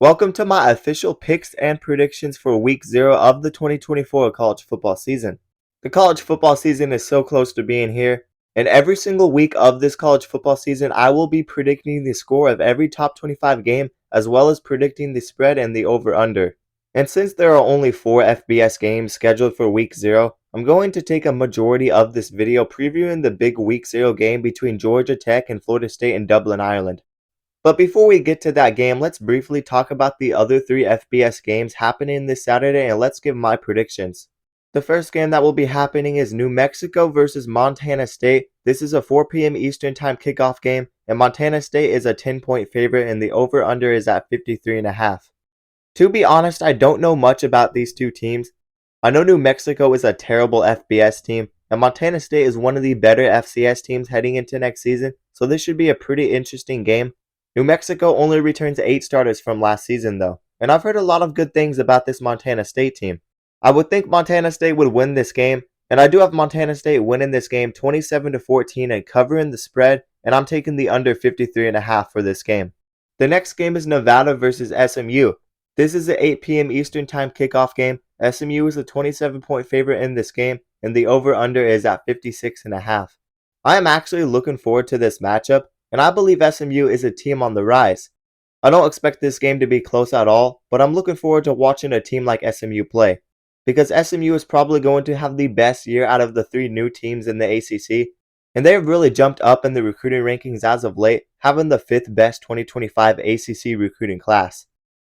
Welcome to my official picks and predictions for week 0 of the 2024 college football season. The college football season is so close to being here, and every single week of this college football season, I will be predicting the score of every top 25 game as well as predicting the spread and the over-under. And since there are only 4 FBS games scheduled for week 0, I'm going to take a majority of this video previewing the big week 0 game between Georgia Tech and Florida State in Dublin, Ireland. But before we get to that game, let's briefly talk about the other 3 FBS games happening this Saturday, and let's give my predictions. The first game that will be happening is New Mexico versus Montana State. This is a 4 p.m. Eastern Time kickoff game, and Montana State is a 10-point favorite, and the over-under is at 53.5. To be honest, I don't know much about these two teams. I know New Mexico is a terrible FBS team, and Montana State is one of the better FCS teams heading into next season, so this should be a pretty interesting game. New Mexico only returns 8 starters from last season though, and I've heard a lot of good things about this Montana State team. I would think Montana State would win this game, and I do have Montana State winning this game 27-14 and covering the spread, and I'm taking the under 53.5 for this game. The next game is Nevada versus SMU. This is an 8 p.m. Eastern Time kickoff game. SMU is a 27-point favorite in this game, and the over-under is at 56.5. I am actually looking forward to this matchup, and I believe SMU is a team on the rise. I don't expect this game to be close at all, but I'm looking forward to watching a team like SMU play, because SMU is probably going to have the best year out of the 3 new teams in the ACC, and they have really jumped up in the recruiting rankings as of late, having the 5th best 2025 ACC recruiting class.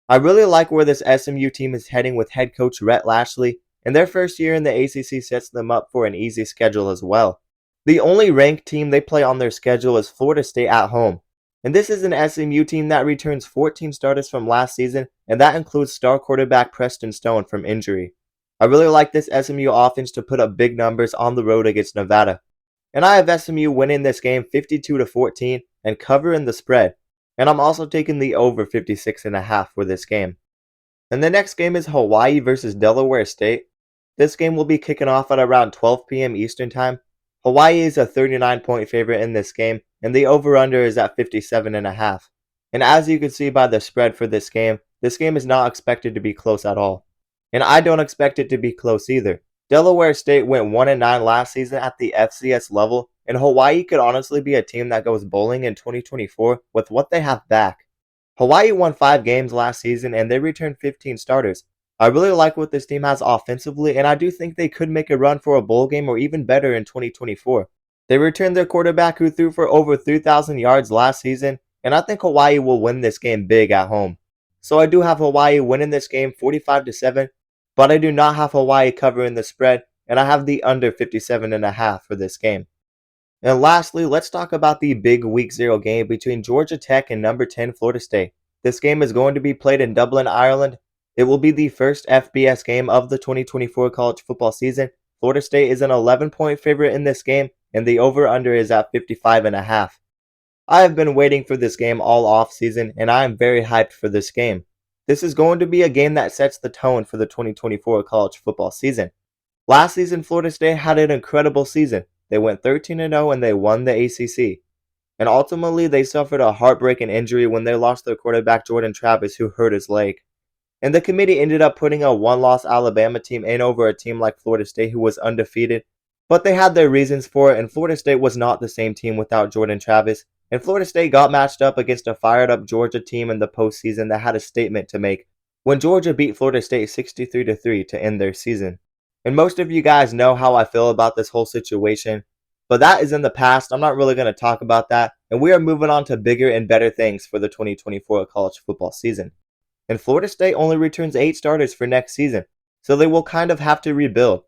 I really like where this SMU team is heading with head coach Rhett Lashlee, and their first year in the ACC sets them up for an easy schedule as well. The only ranked team they play on their schedule is Florida State at home, and this is an SMU team that returns 14 starters from last season, and that includes star quarterback Preston Stone from injury. I really like this SMU offense to put up big numbers on the road against Nevada, and I have SMU winning this game 52-14 and covering the spread, and I'm also taking the over 56.5 for this game. And the next game is Hawaii versus Delaware State. This game will be kicking off at around 12 p.m. Eastern Time. Hawaii is a 39-point favorite in this game, and the over-under is at 57.5. And as you can see by the spread for this game is not expected to be close at all. And I don't expect it to be close either. Delaware State went 1-9 last season at the FCS level, and Hawaii could honestly be a team that goes bowling in 2024 with what they have back. Hawaii won 5 games last season, and they returned 15 starters. I really like what this team has offensively, and I do think they could make a run for a bowl game or even better in 2024. They returned their quarterback who threw for over 3,000 yards last season, and I think Hawaii will win this game big at home. So I do have Hawaii winning this game 45-7, but I do not have Hawaii covering the spread, and I have the under 57.5 for this game. And lastly, let's talk about the big Week 0 game between Georgia Tech and number 10 Florida State. This game is going to be played in Dublin, Ireland. It will be the first FBS game of the 2024 college football season. Florida State is an 11-point favorite in this game, and the over-under is at 55.5. I have been waiting for this game all off-season, and I am very hyped for this game. This is going to be a game that sets the tone for the 2024 college football season. Last season, Florida State had an incredible season. They went 13-0 and they won the ACC. And ultimately, they suffered a heartbreaking injury when they lost their quarterback Jordan Travis, who hurt his leg. And the committee ended up putting a one-loss Alabama team in over a team like Florida State who was undefeated. But they had their reasons for it, and Florida State was not the same team without Jordan Travis. And Florida State got matched up against a fired-up Georgia team in the postseason that had a statement to make when Georgia beat Florida State 63-3 to end their season. And most of you guys know how I feel about this whole situation. But that is in the past. I'm not really going to talk about that. And we are moving on to bigger and better things for the 2024 college football season. And Florida State only returns 8 starters for next season, so they will kind of have to rebuild.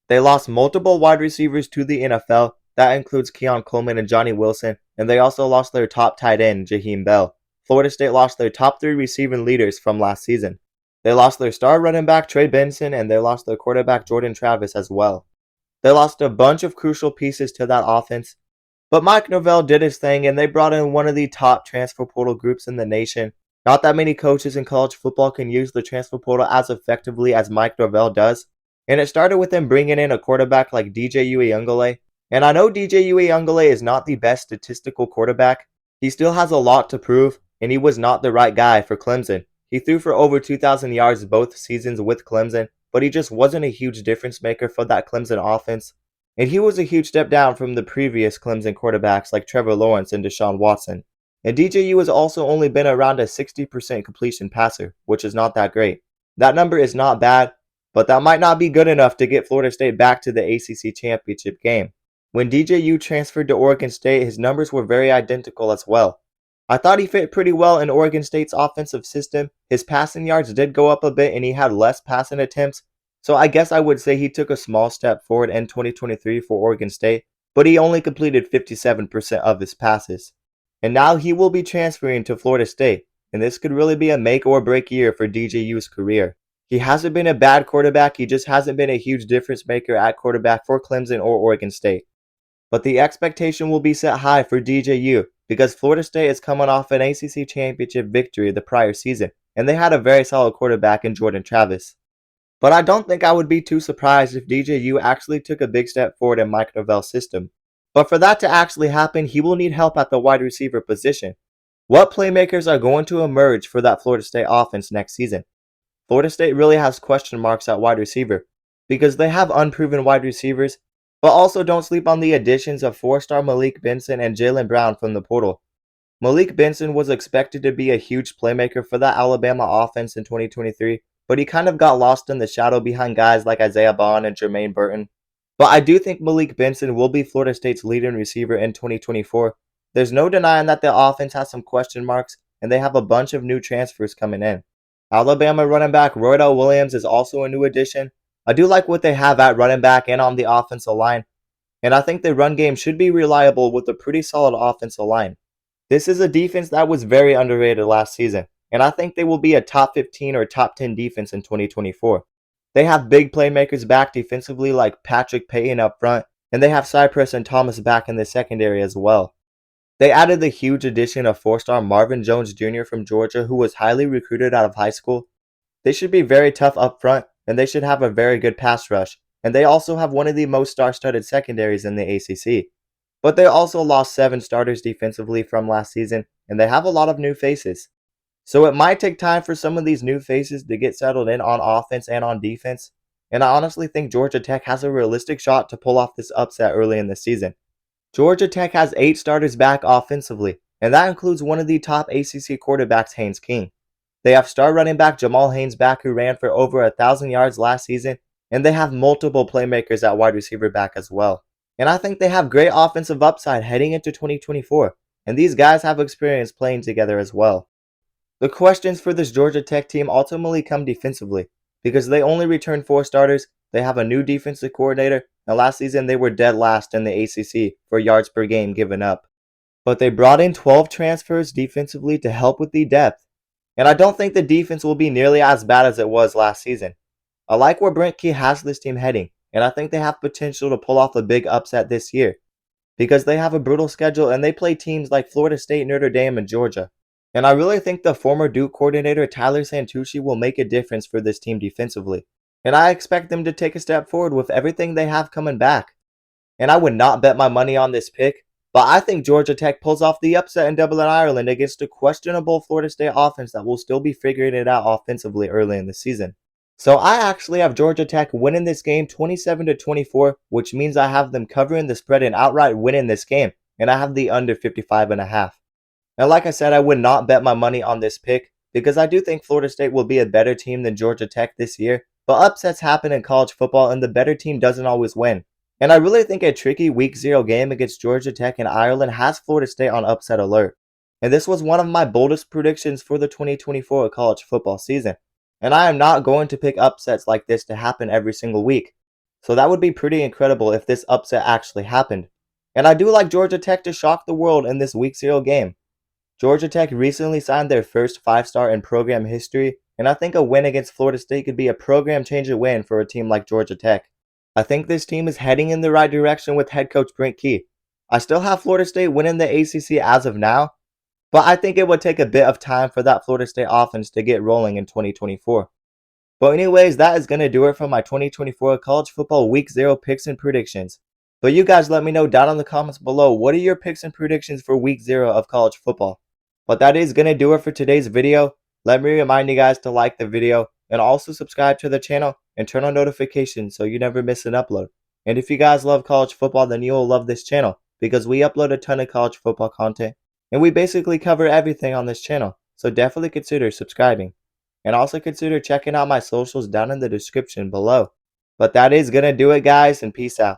They lost multiple wide receivers to the NFL, that includes Keon Coleman and Johnny Wilson, and they also lost their top tight end, Jaheim Bell. Florida State lost their top 3 receiving leaders from last season. They lost their star running back, Trey Benson, and they lost their quarterback, Jordan Travis, as well. They lost a bunch of crucial pieces to that offense, but Mike Norvell did his thing, and they brought in one of the top transfer portal groups in the nation. Not that many coaches in college football can use the transfer portal as effectively as Mike Norvell does. And it started with him bringing in a quarterback like DJ Uiagalelei. And I know DJ Uiagalelei is not the best statistical quarterback. He still has a lot to prove, and he was not the right guy for Clemson. He threw for over 2,000 yards both seasons with Clemson, but he just wasn't a huge difference maker for that Clemson offense. And he was a huge step down from the previous Clemson quarterbacks like Trevor Lawrence and Deshaun Watson. And DJU has also only been around a 60% completion passer, which is not that great. That number is not bad, but that might not be good enough to get Florida State back to the ACC championship game. When DJU transferred to Oregon State, his numbers were very identical as well. I thought he fit pretty well in Oregon State's offensive system. His passing yards did go up a bit and he had less passing attempts, so I guess I would say he took a small step forward in 2023 for Oregon State, but he only completed 57% of his passes. And now he will be transferring to Florida State, and this could really be a make or break year for DJU's career. He hasn't been a bad quarterback, he just hasn't been a huge difference maker at quarterback for Clemson or Oregon State. But the expectation will be set high for DJU because Florida State is coming off an ACC championship victory the prior season, and they had a very solid quarterback in Jordan Travis. But I don't think I would be too surprised if DJU actually took a big step forward in Mike Norvell's system. But for that to actually happen, he will need help at the wide receiver position. What playmakers are going to emerge for that Florida State offense next season? Florida State really has question marks at wide receiver because they have unproven wide receivers, but also don't sleep on the additions of 4-star Malik Benson and Jaylen Brown from the portal. Malik Benson was expected to be a huge playmaker for that Alabama offense in 2023, but he kind of got lost in the shadow behind guys like Isaiah Bond and Jermaine Burton. But I do think Malik Benson will be Florida State's leading receiver in 2024. There's no denying that the offense has some question marks, and they have a bunch of new transfers coming in. Alabama running back Roydell Williams is also a new addition. I do like what they have at running back and on the offensive line, and I think the run game should be reliable with a pretty solid offensive line. This is a defense that was very underrated last season, and I think they will be a top 15 or top 10 defense in 2024. They have big playmakers back defensively like Patrick Payton up front, and they have Cypress and Thomas back in the secondary as well. They added the huge addition of 4-star Marvin Jones Jr. from Georgia, who was highly recruited out of high school. They should be very tough up front, and they should have a very good pass rush, and they also have one of the most star-studded secondaries in the ACC. But they also lost 7 starters defensively from last season, and they have a lot of new faces. So it might take time for some of these new faces to get settled in on offense and on defense, and I honestly think Georgia Tech has a realistic shot to pull off this upset early in the season. Georgia Tech has 8 starters back offensively, and that includes one of the top ACC quarterbacks, Haynes King. They have star running back Jamal Haynes back, who ran for over 1,000 yards last season, and they have multiple playmakers at wide receiver back as well. And I think they have great offensive upside heading into 2024, and these guys have experience playing together as well. The questions for this Georgia Tech team ultimately come defensively, because they only returned 4 starters, they have a new defensive coordinator, and last season they were dead last in the ACC for yards per game given up. But they brought in 12 transfers defensively to help with the depth, and I don't think the defense will be nearly as bad as it was last season. I like where Brent Key has this team heading, and I think they have potential to pull off a big upset this year, because they have a brutal schedule and they play teams like Florida State, Notre Dame, and Georgia. And I really think the former Duke coordinator Tyler Santucci will make a difference for this team defensively. And I expect them to take a step forward with everything they have coming back. And I would not bet my money on this pick, but I think Georgia Tech pulls off the upset in Dublin, Ireland against a questionable Florida State offense that will still be figuring it out offensively early in the season. So I actually have Georgia Tech winning this game 27-24, which means I have them covering the spread and outright winning this game, and I have the under 55.5. Now, like I said, I would not bet my money on this pick because I do think Florida State will be a better team than Georgia Tech this year, but upsets happen in college football and the better team doesn't always win. And I really think a tricky Week 0 game against Georgia Tech in Ireland has Florida State on upset alert. And this was one of my boldest predictions for the 2024 college football season. And I am not going to pick upsets like this to happen every single week. So that would be pretty incredible if this upset actually happened. And I do like Georgia Tech to shock the world in this Week 0 game. Georgia Tech recently signed their first 5-star in program history, and I think a win against Florida State could be a program-changing win for a team like Georgia Tech. I think this team is heading in the right direction with head coach Brent Key. I still have Florida State winning the ACC as of now, but I think it would take a bit of time for that Florida State offense to get rolling in 2024. But anyways, that is going to do it for my 2024 college football Week 0 picks and predictions. But you guys let me know down in the comments below, what are your picks and predictions for Week 0 of college football? But that is going to do it for today's video. Let me remind you guys to like the video and also subscribe to the channel and turn on notifications so you never miss an upload. And if you guys love college football, then you will love this channel because we upload a ton of college football content and we basically cover everything on this channel. So definitely consider subscribing and also consider checking out my socials down in the description below. But that is gonna do it, guys, and peace out.